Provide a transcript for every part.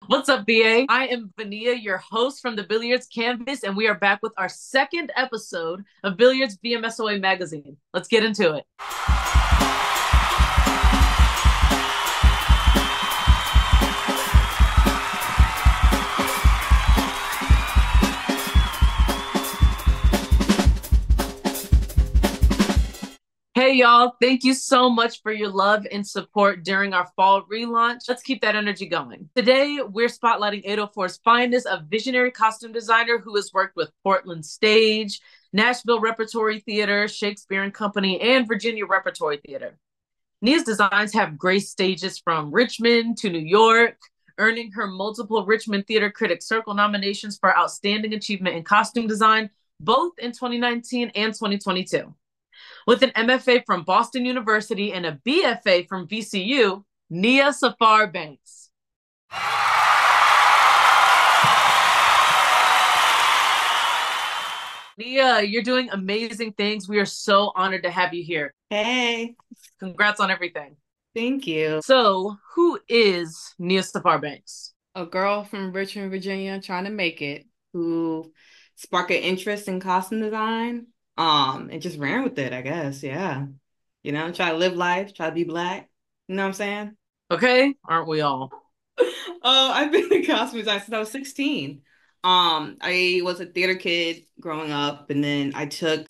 What's up, BA? I am Vania, your host from the Billiards Canvas, and we are back with our second episode of Billiards VMSOA Magazine. Let's get into it. Hey, y'all. Thank you so much for your love and support during our fall relaunch. Let's keep that energy going. Today, we're spotlighting 804's finest, a visionary costume designer who has worked with Portland Stage, Nashville Repertory Theater, Shakespeare and Company, and Virginia Repertory Theater. Nia's designs have graced stages from Richmond to New York, earning her multiple Richmond Theater Critics Circle nominations for Outstanding Achievement in Costume Design, both in 2019 and 2022. With an MFA from Boston University and a BFA from VCU, Nia Safarr Banks. Nia, you're doing amazing things. We are so honored to have you here. Hey, Congrats on everything. thank you. So, who is Nia Safarr Banks? A girl from Richmond, Virginia, trying to make it, who sparked an interest in costume design, and just ran with it, I guess. Yeah. Try to live life, try to be black. You know what I'm saying? Okay, aren't we all? Oh, I've been in costume design since I was 16. I was a theater kid growing up, and then I took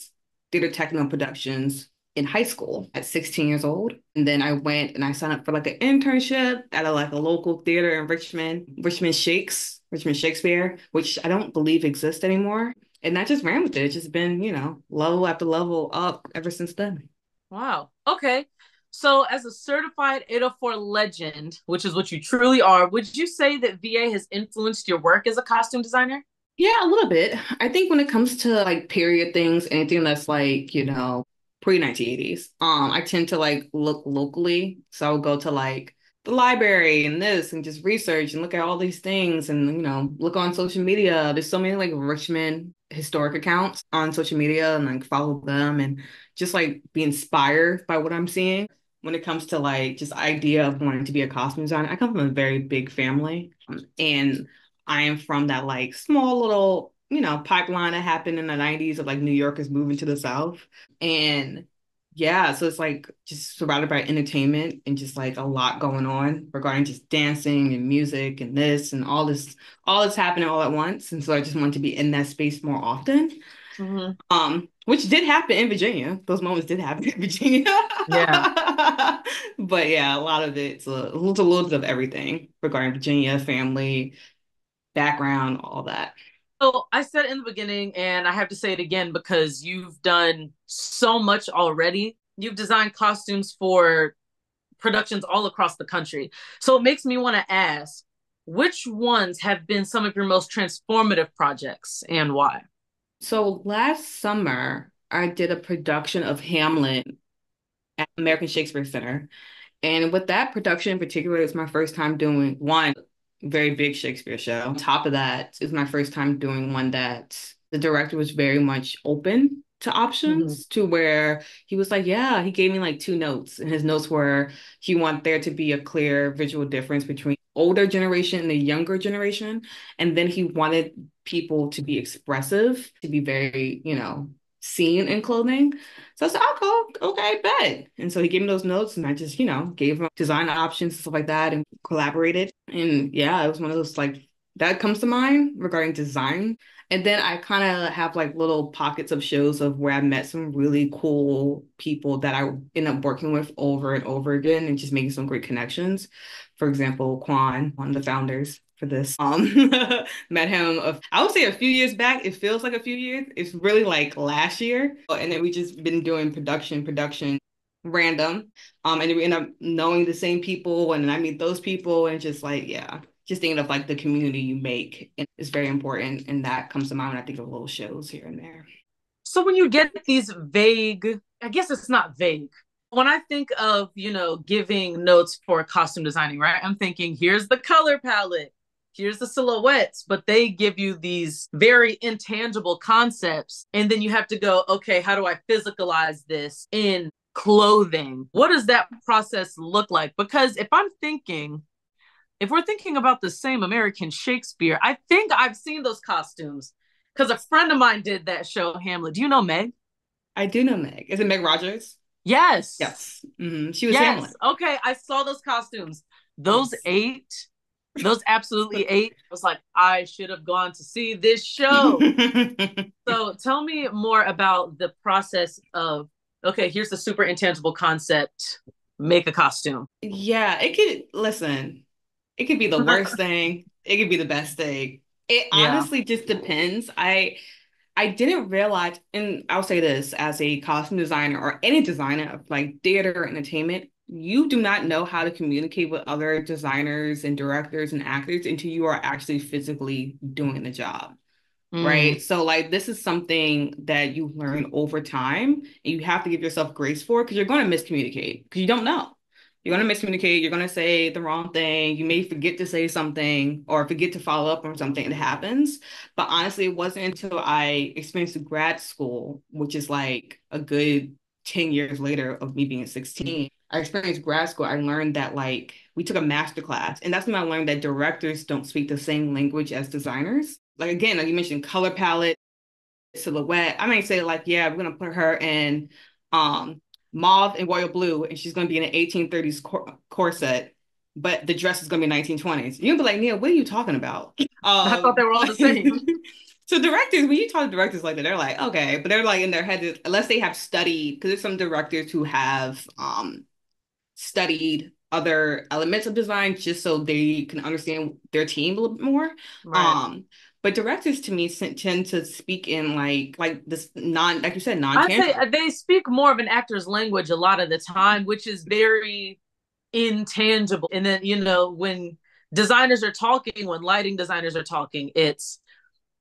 theater techno productions in high school at 16 years old. And then I went and I signed up for like an internship at a local theater in Richmond Shakespeare, which I don't believe exists anymore. And I just ran with it. It's just been, level after level up ever since then. Wow. Okay. So, as a certified 804 legend, which is what you truly are, would you say that VA has influenced your work as a costume designer? Yeah, a little bit. I think when it comes to like period things, anything that's like, pre-1980s, I tend to like look locally. So I'll go to like the library and this and just research and look at all these things and, look on social media. There's so many like Richmond historic accounts on social media and like follow them and just like be inspired by what I'm seeing. When it comes to like just idea of wanting to be a costume designer, I come from a very big family. And I am from that like small little, pipeline that happened in the 90s of like New Yorkers moving to the South. And yeah, so it's like just surrounded by entertainment and just like a lot going on regarding just dancing and music and this and all this happening all at once. And so I just wanted to be in that space more often. Mm-hmm. Which did happen in Virginia. Those moments did happen in Virginia. Yeah. But yeah, a lot of it's a little bit of everything regarding Virginia, family, background, all that. So I said in the beginning, and I have to say it again because you've done so much already. You've designed costumes for productions all across the country. So it makes me want to ask, which ones have been some of your most transformative projects and why? So last summer, I did a production of Hamlet at American Shakespeare Center. And with that production in particular, it's my first time doing one very big Shakespeare show. On top of that, it's my first time doing one that the director was very much open to Mhm. options to where he was like, yeah, he gave me like two notes. And his notes were he wanted there to be a clear visual difference between older generation and the younger generation. And then he wanted people to be expressive, to be very, seen in clothing. So I said, oh, cool. Okay, bet. And so he gave me those notes and I just, gave him design options and stuff like that and collaborated. And yeah, it was one of those like that comes to mind regarding design. And then I kind of have like little pockets of shows of where I met some really cool people that I end up working with over and over again and just making some great connections. For example, Quan, one of the founders for this. Met him I would say a few years back. It feels like a few years. It's really like last year. And then we just been doing production, random. And then we end up knowing the same people and then I meet those people and just like, yeah, just thinking of like the community you make is very important. And that comes to mind when I think of little shows here and there. So when you get these vague, I guess it's not vague. When I think of, giving notes for costume designing, right? I'm thinking, here's the color palette, here's the silhouettes, but they give you these very intangible concepts. And then you have to go, okay, how do I physicalize this in clothing? What does that process look like? Because if I'm thinking if we're thinking about the same American Shakespeare, I think I've seen those costumes because a friend of mine did that show, Hamlet. Do you know Meg? I do know Meg. Is it Meg Rogers? Yes. Yes. She was Yes. Hamlet. Okay. I saw those costumes. Those Yes. eight, those absolutely eight. I was like, I should have gone to see this show. So tell me more about the process of, okay, here's the super intangible concept, make a costume. Yeah, it could, listen, it could be the worst thing. It could be the best thing. It Yeah. honestly just depends. I didn't realize, and I'll say this as a costume designer or any designer of like theater or entertainment, you do not know how to communicate with other designers and directors and actors until you are actually physically doing the job. Mm, Right. So, like, this is something that you learn over time, and you have to give yourself grace for because you're going to miscommunicate because you don't know. You're going to miscommunicate. You're going to say the wrong thing. You may forget to say something or forget to follow up on something. It happens. But honestly, it wasn't until I experienced grad school, which is like a good 10 years later of me being 16. I experienced grad school. I learned that, like, we took a master class, and that's when I learned that directors don't speak the same language as designers. Like, again, like you mentioned, color palette, silhouette. I might say, like, yeah, we're gonna put her in um mauve and royal blue, and she's gonna be in an 1830s corset, but the dress is gonna be 1920s. You'll be like, Nia, what are you talking about? I thought they were all the same. So directors, when you talk to directors like that, they're like, okay, but they're like in their head, unless they have studied, because there's some directors who have studied other elements of design just so they can understand their team a little bit more. Right. Um, but directors to me tend to speak in like this non, like you said, I'd say non-tangible. they speak more of an actor's language a lot of the time, which is very intangible. And then, when designers are talking, when lighting designers are talking, it's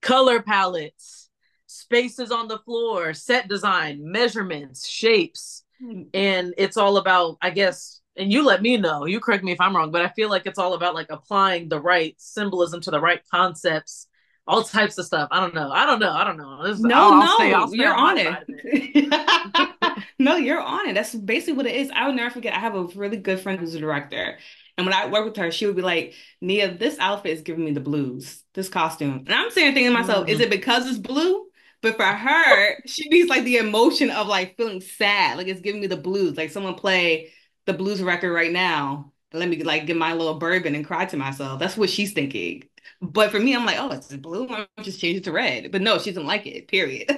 color palettes, spaces on the floor, set design, measurements, shapes. And it's all about, I guess, and you let me know, you correct me if I'm wrong, but I feel like it's all about like applying the right symbolism to the right concepts, all types of stuff. I don't know. I don't know. I don't know. No, I'll no, stay you're on my on side it. of it. No, you're on it. That's basically what it is. I will never forget. I have a really good friend who's a director. And when I work with her, she would be like, Nia, this outfit is giving me the blues, this costume. And I'm saying, thinking to myself, is Mm. it because it's blue? But for her, she needs like the emotion of like feeling sad. Like it's giving me the blues. Like someone play the blues record right now. And let me like get my little bourbon and cry to myself. That's what she's thinking. But for me, I'm like, oh, it's blue. I'm just change it to red. But no, she doesn't like it, period.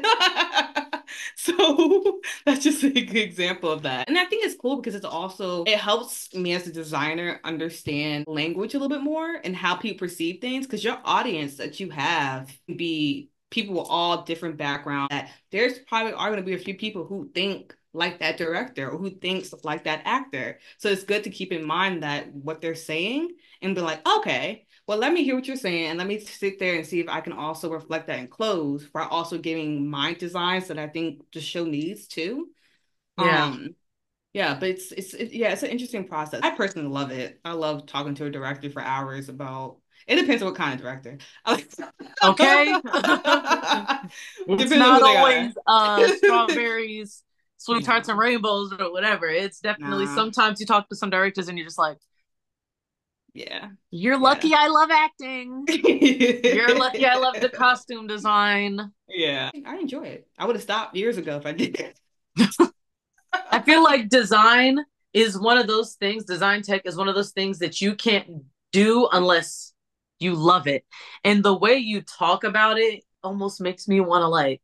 So that's just a good example of that. And I think it's cool because it helps me as a designer understand language a little bit more and how people perceive things. Because your audience that you have can be people with all different backgrounds. That there's probably are going to be a few people who think like that director or who thinks like that actor. So it's good to keep in mind that what they're saying and be like, okay, well, let me hear what you're saying and let me sit there and see if I can also reflect that in clothes while also giving my designs that I think the show needs too. Yeah. Um, yeah, but yeah, it's an interesting process. I personally love it. I love talking to a director for hours about it depends on what kind of director. Okay. It's Depends on not who they are. always strawberries, sweet tarts, and No, rainbows or whatever. It's definitely nah, sometimes you talk to some directors and you're just like, yeah, you're yeah. lucky I love acting. You're lucky I love the costume design. Yeah, I enjoy it. I would have stopped years ago if I did. I feel like design tech is one of those things that you can't do unless you love it. And the way you talk about it almost makes me want to like,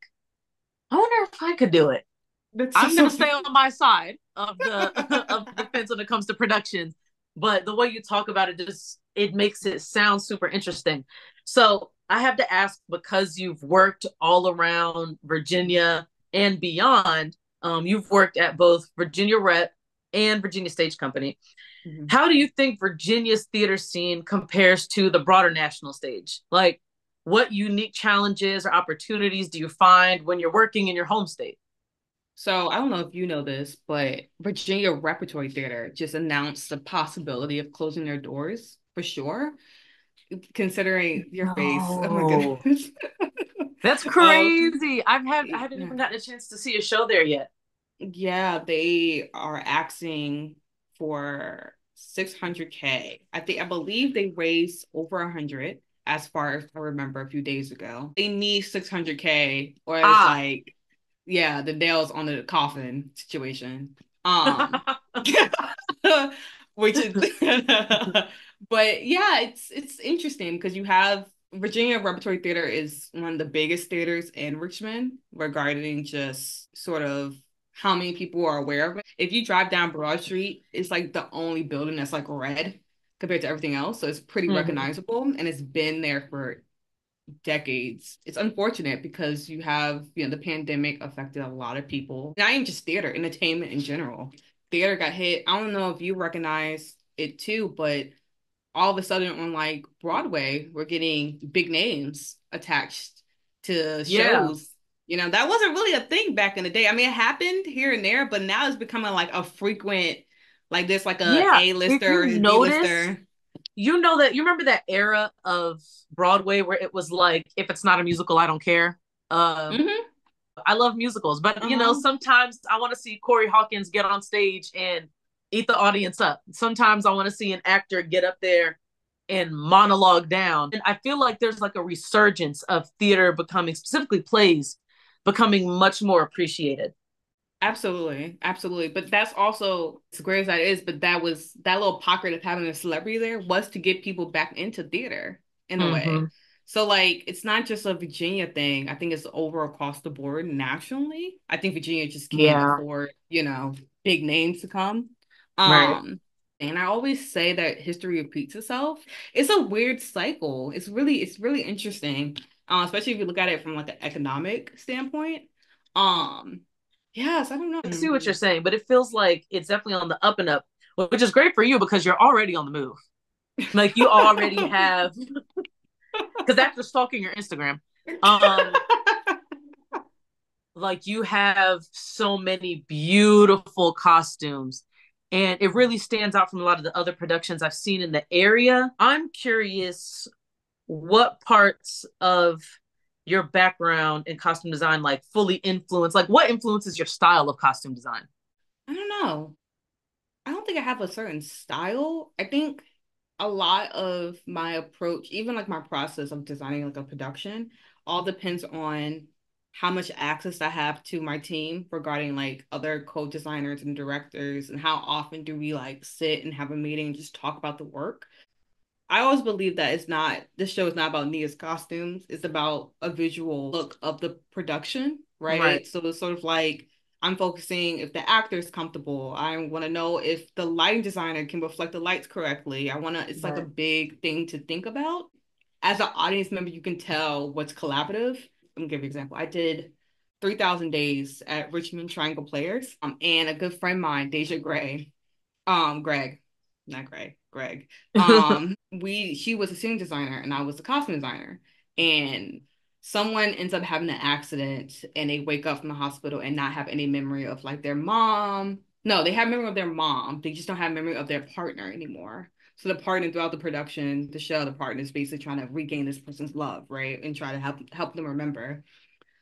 I wonder if I could do it. That's I'm so gonna stay on my side of the of the fence when it comes to production. But the way you talk about it just it makes it sound super interesting. So I have to ask because you've worked all around Virginia and beyond. You've worked at both Virginia Rep and Virginia Stage Company. Mhm. How do you think Virginia's theater scene compares to the broader national stage? Like, what unique challenges or opportunities do you find when you're working in your home state? So I don't know if you know this, but Virginia Repertory Theater just announced the possibility of closing their doors for sure, considering your face. Oh my No. goodness. That's Um, crazy. I haven't yeah. even gotten a chance to see a show there yet. Yeah, they are asking for 600K. I believe they raised over 100 as far as I remember a few days ago. They need 600K or it's Ah. like, yeah, the nails on the coffin situation. Um, which is, but yeah, it's interesting because you have Virginia Repertory Theater is one of the biggest theaters in Richmond regarding just sort of how many people are aware of it. If you drive down Broad Street, it's like the only building that's like red compared to everything else. So it's pretty Mhm. recognizable and it's been there for decades. It's unfortunate because you have, the pandemic affected a lot of people. Not even just theater, entertainment in general. Theater got hit. I don't know if you recognize it too, but all of a sudden on like Broadway, we're getting big names attached to Yeah. shows. That wasn't really a thing back in the day. I mean, it happened here and there, but now it's becoming like a frequent, like there's like a Yeah. If A-lister you or a notice, B-lister. you know that you remember that era of Broadway where it was like, if it's not a musical, I don't care. Um, Mm-hmm. I love musicals, but Uh-huh. sometimes I want to see Corey Hawkins get on stage and eat the audience up. Sometimes I want to see an actor get up there and monologue down. And I feel like there's like a resurgence of theater becoming, specifically plays, becoming much more appreciated. Absolutely, absolutely. But that's also as great as that is, but that little pocket of having a celebrity there was to get people back into theater in a way. Mm-hmm. So like it's not just a Virginia thing. I think it's over across the board nationally. I think Virginia just can't Yeah, afford, big names to come. right. And I always say that history repeats itself. It's a weird cycle. It's really interesting. Especially if you look at it from like an economic standpoint. Um Yes, I don't know. I see what you're saying, but it feels like it's definitely on the up and up, which is great for you because you're already on the move. Like you already have, because after stalking your Instagram, um, like you have so many beautiful costumes, and it really stands out from a lot of the other productions I've seen in the area. I'm curious what parts of your background in costume design like fully influence, like what influences your style of costume design? I don't know. I don't think I have a certain style. I think a lot of my approach, even like my process of designing like a production, all depends on how much access I have to my team regarding like other co-designers and directors and how often do we like sit and have a meeting and just talk about the work. I always believe that this show is not about Nia's costumes. It's about a visual look of the production, Right. right? So it's sort of like I'm focusing if the actor is comfortable. I want to know if the lighting designer can reflect the lights correctly. It's like a Right. big thing to think about. As an audience member, you can tell what's collaborative. Let me give you an example. I did 3,000 days at Richmond Triangle Players. And a good friend of mine, Deja Gray, Greg, not Greg, Greg. She was a scene designer and I was a costume designer. And someone ends up having an accident and they wake up from the hospital and not have any memory of like their mom. No, they have memory of their mom. They just don't have memory of their partner anymore. So the partner throughout the production, the show, the partner is basically trying to regain this person's love, right? And try to help them remember.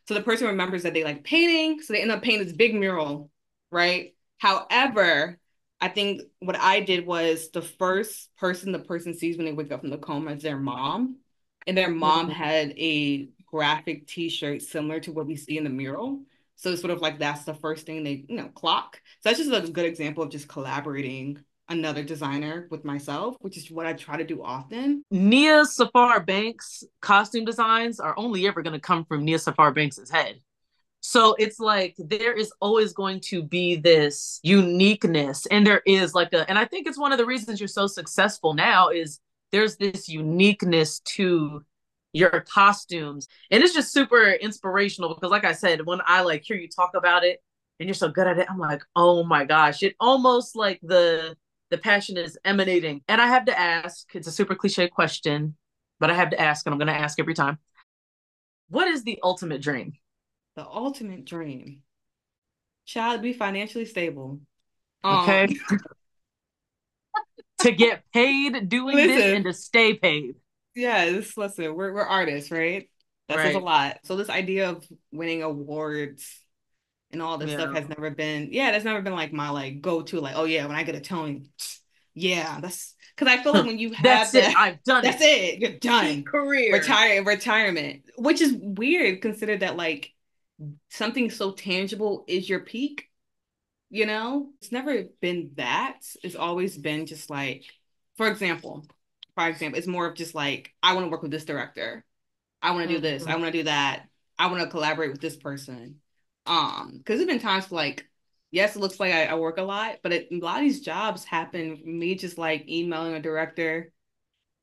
So the person remembers that they like painting, so they end up painting this big mural, right? However, I think what I did was the first person the person sees when they wake up from the coma is their mom. And their mom had a graphic t-shirt similar to what we see in the mural. So it's sort of like that's the first thing they, clock. So that's just a good example of just collaborating another designer with myself, which is what I try to do often. Nia Safarr Banks costume designs are only ever going to come from Nia Safarr Banks's head. So it's like there is always going to be this uniqueness, and there is like and I think it's one of the reasons you're so successful now is there's this uniqueness to your costumes, and it's just super inspirational because, like I said, when I like hear you talk about it and you're so good at it, I'm like, oh my gosh, it almost like the passion is emanating. And I have to ask, it's a super cliche question, but I have to ask, and I'm going to ask every time. What is the ultimate dream? The ultimate dream. Child, be financially stable. Okay. Um, To get paid doing this and listen, to stay paid. yes, listen, we're artists, right? That says a Right. lot. So this idea of winning awards and all this stuff Yeah. has never been, yeah, that's never been like my like go-to, like, oh yeah, when I get a Tony, Yeah, that's because I feel like when you have That's it. that, I've done that's it. it. You're Peak done. career. Retirement, which is weird considered that like something so tangible is your peak, you know? It's never been that. It's always been just like, for example, it's more of just like, I want to work with this director. I want to do this. I Mhm. want to do that. I want to collaborate with this person. Because there's been times like, yes, it looks like I work a lot, but a lot of these jobs happen me just like emailing a director,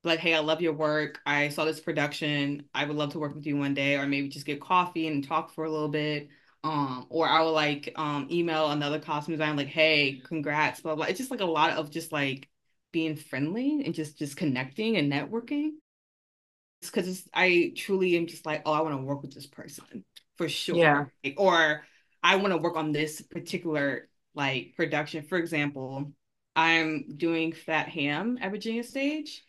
like, hey, I love your work. I saw this production. I would love to work with you one day, or maybe just get coffee and talk for a little bit. Or I would like email another costume designer, like, hey, congrats, blah blah. It's just like a lot of just like being friendly and just connecting and networking because I truly am just like, oh, I want to work with this person for Yeah. sure. Like, or I want to work on this particular like production. For example, I'm doing Fat Ham at Virginia Stage.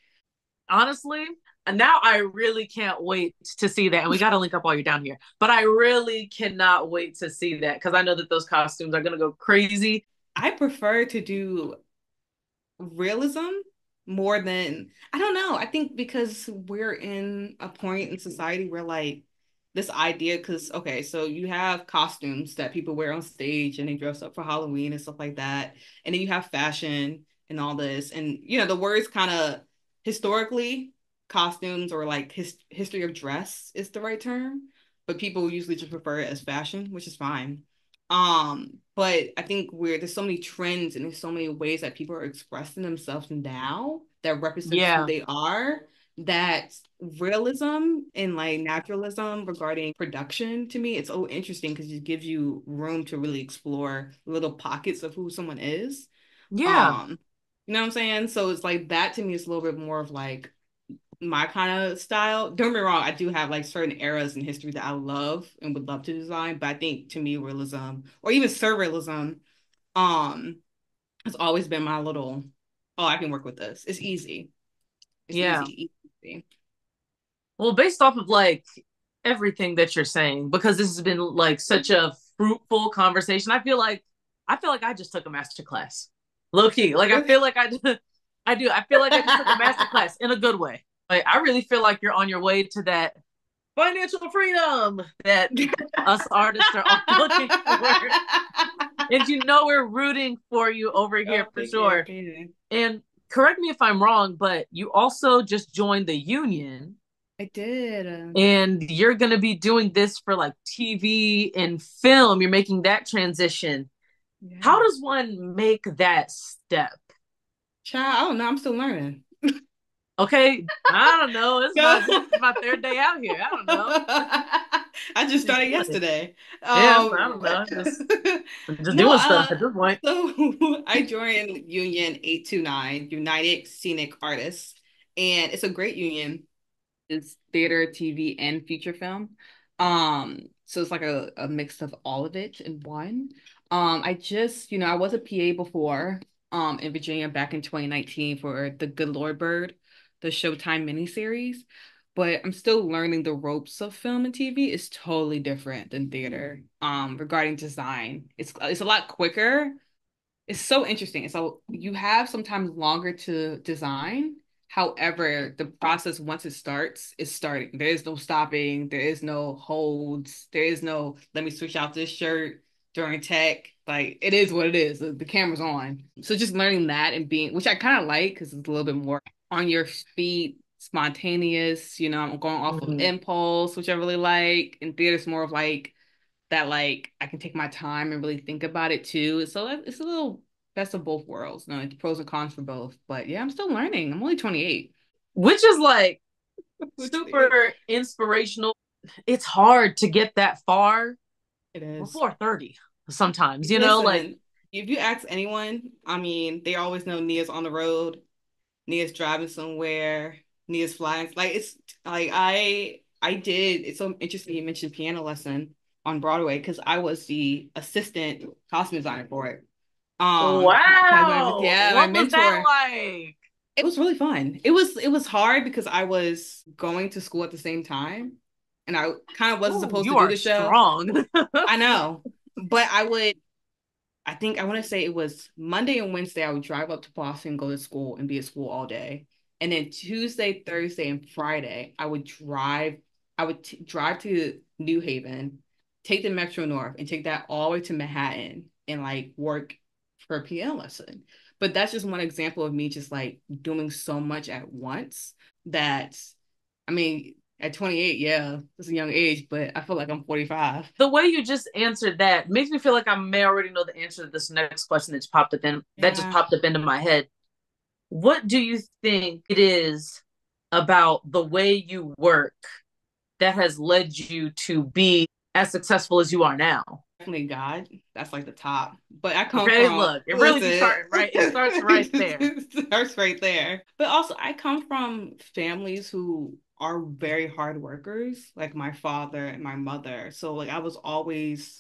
Honestly, now I really can't wait to see that. And we got to link up while you're down here. But I really cannot wait to see that because I know that those costumes are going to go crazy. I prefer to do realism more than I don't know. I think because we're in a point in society where like this idea, because okay, so you have costumes that people wear on stage and they dress up for Halloween and stuff like that. And then you have fashion and all this. And you know, the words kind of historically, costumes or like history of dress is the right term, but people usually just prefer it as fashion, which is fine. But I think there's so many trends and there's so many ways that people are expressing themselves now that represents who Yeah. they are, that realism and like naturalism regarding production to me, it's so interesting because it gives you room to really explore little pockets of who someone is. Yeah. Um, you know what I'm saying? So it's like that to me is a little bit more of like my kind of style. Don't get me wrong, I do have like certain eras in history that I love and would love to design, but I think to me realism or even surrealism um has always been my little, oh, I can work with this. It's easy. It's Yeah. easy. Well, based off of like everything that you're saying, because this has been like such a fruitful conversation, I feel like I just took a master class. Low key. Like I Really? feel like I do. I feel like I just took a master class in a good way. Like I really feel like you're on your way to that financial freedom that us artists are all looking for. And we're rooting for you over here Oh, for thank you. sure. Thank you. And correct me if I'm wrong, but you also just joined the union I did. and you're going to be doing this for like TV and film. You're making that transition. How Yeah. does one make that step? Child, I don't know. I'm still learning. Okay, I don't know. No. This is my third day out here. I don't know. I just Just started doing it. yesterday. Yeah, I don't know. Just No, doing stuff at this point. so I joined Union 829, United Scenic Artists, and it's a great union. It's theater, TV, and feature film. So it's like a mix of all of it in one. I just, I was a PA before, in Virginia back in 2019 for the Good Lord Bird, the Showtime miniseries. But I'm still learning the ropes of film and TV. It's totally different than theater, regarding design. It's a lot quicker. It's so interesting. So you have sometimes longer to design. However, the process once it starts, it's starting. There is no stopping. There is no holds. There is no let me switch out this shirt during tech. Like it is what it is. The camera's on. So just learning that and being, which I kind of like because it's a little bit more on your feet, spontaneous. I'm going off of Mhm. impulse, which I really like. And theater's more of like that like I can take my time and really think about it too. So it's a little best of both worlds. No, it's pros and cons for both. But yeah, I'm still learning. I'm only 28. Which is like It super inspirational. It's hard to get that far is. before 30 sometimes, like Listen, if you ask anyone, I mean, they always know Nia's on the road, Nia's driving somewhere, Nia's flying. Like it's like I did. It's so interesting you mentioned piano lesson on Broadway because I was the assistant costume designer for it. wow. Yeah, my What was that mentor. like? It was really fun. It was hard because I was going to school at the same time, and I kind of wasn't Ooh, supposed to you do are the show. strong. I know, but I would. I think I want to say it was Monday and Wednesday. I would drive up to Boston, go to school, and be at school all day. And then Tuesday, Thursday, and Friday, I would drive. I would drive to New Haven, take the Metro North, and take that all the way to Manhattan and like work for a piano lesson. But that's just one example of me just like doing so much at once that, I mean, at 28, yeah, it's a young age, but I feel like I'm 45. The way you just answered that makes me feel like I may already know the answer to this next question that just popped up that just popped up into my head. What do you think it is about the way you work that has led you to be as successful as you are now? Definitely God. That's like the top. But I come okay, from look, it really be starting right. It starts right there. It starts right there. But also I come from families who are very hard workers, like my father and my mother. So like I was always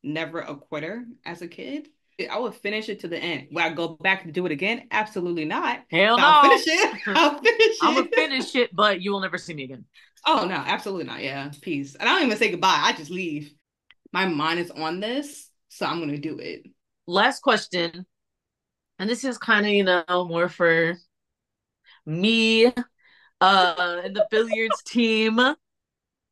never a quitter as a kid. I would finish it to the end. Will I go back and do it again? Absolutely not. Hell no. I'll finish it. I'll finish it. I'm gonna finish it, but you will never see me again. Oh no, absolutely not. Yeah, peace. And I don't even say goodbye. I just leave. My mind is on this, so I'm gonna do it. Last question, and this is kind of, you know, more for me and the billiards team.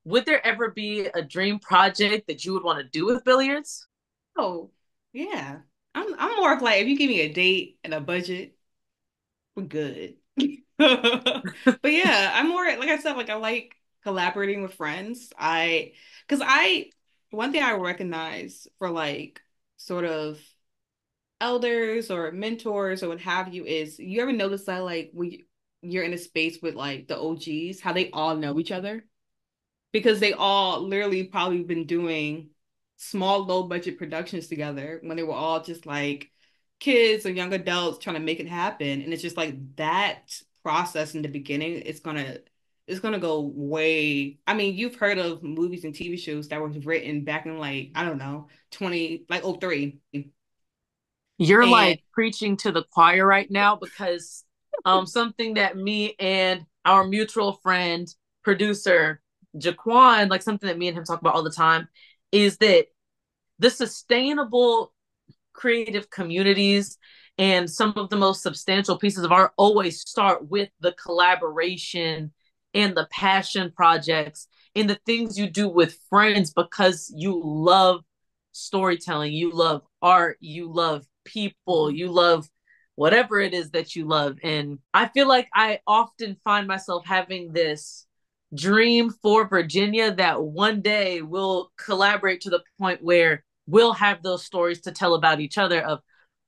Would there ever be a dream project that you would want to do with billiards? Oh, yeah. I'm more of like, if you give me a date and a budget, we're good. But yeah, I'm more, like I said, like I like collaborating with friends. One thing I recognize for like sort of elders or mentors or what have you is, you ever notice that like you're in a space with like the OGs, how they all know each other? Because they all literally probably been doing small, low budget productions together when they were all just like kids or young adults trying to make it happen. And it's just like that process in the beginning, it's gonna go way. I mean, you've heard of movies and TV shows that were written back in like, I don't know, 03. You're like preaching to the choir right now, because something that me and our mutual friend, producer Jaquan, like something that me and him talk about all the time, is that the sustainable creative communities and some of the most substantial pieces of art always start with the collaboration and the passion projects and the things you do with friends, because you love storytelling, you love art, you love people, you love whatever it is that you love. And I feel like I often find myself having this dream for Virginia that one day we'll collaborate to the point where we'll have those stories to tell about each other of,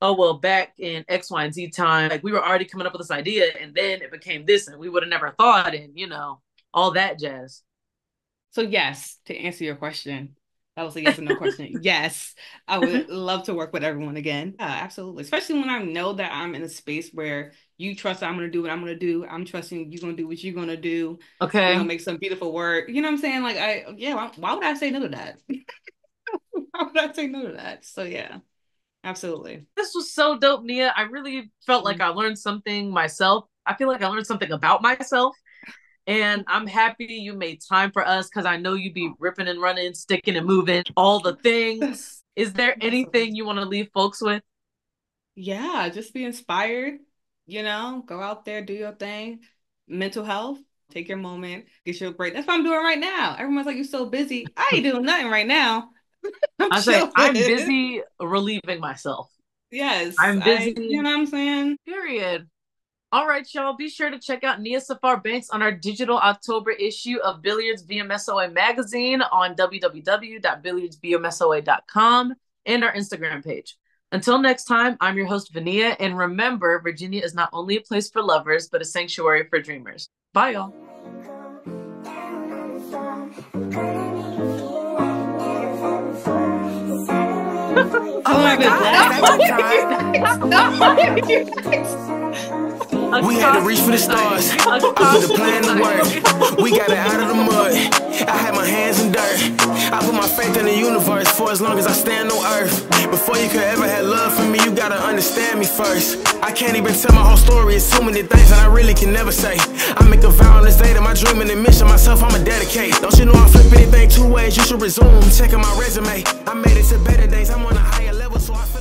oh, well, back in X, Y, and Z time, like we were already coming up with this idea and then it became this and we would have never thought, and, you know, all that jazz. So yes, to answer your question, that was a yes or no question. Yes, I would love to work with everyone again. Yeah, absolutely. Especially when I know that I'm in a space where you trust that I'm going to do what I'm going to do. I'm trusting you're going to do what you're going to do. Okay. We're going to make some beautiful work. You know what I'm saying? Like, why would I say no to that? Why would I say no to that? So yeah, absolutely. This was so dope, Nia. I really felt like I learned something myself. I feel like I learned something about myself. And I'm happy you made time for us, because I know you'd be ripping and running, sticking and moving, all the things. Is there anything you want to leave folks with? Yeah, just be inspired, you know, go out there, do your thing. Mental health, take your moment, get your break. That's what I'm doing right now. Everyone's like, you're so busy. I ain't doing nothing right now. I'm busy relieving myself. Yes. I'm busy. You know what I'm saying? Period. All right, y'all. Be sure to check out Nia Safarr Banks on our digital October issue of Billiards VMSOA Magazine on www.billiardsvmsoa.com and our Instagram page. Until next time, I'm your host, Vania. And remember, Virginia is not only a place for lovers, but a sanctuary for dreamers. Bye, y'all. Oh my God. We had to reach for the stars, put the plan to work. We got it out of the mud. I had my hands in dirt. I put my faith in the universe for as long as I stand on earth. Before you could ever have love for me, you gotta understand me first. I can't even tell my whole story, it's so many things that I really can never say. I make a vow on this day that my dream and the mission myself I'ma dedicate. Don't you know I flip anything two ways, you should resume checking my resume. I made it to better days, I'm on a higher level, so I feel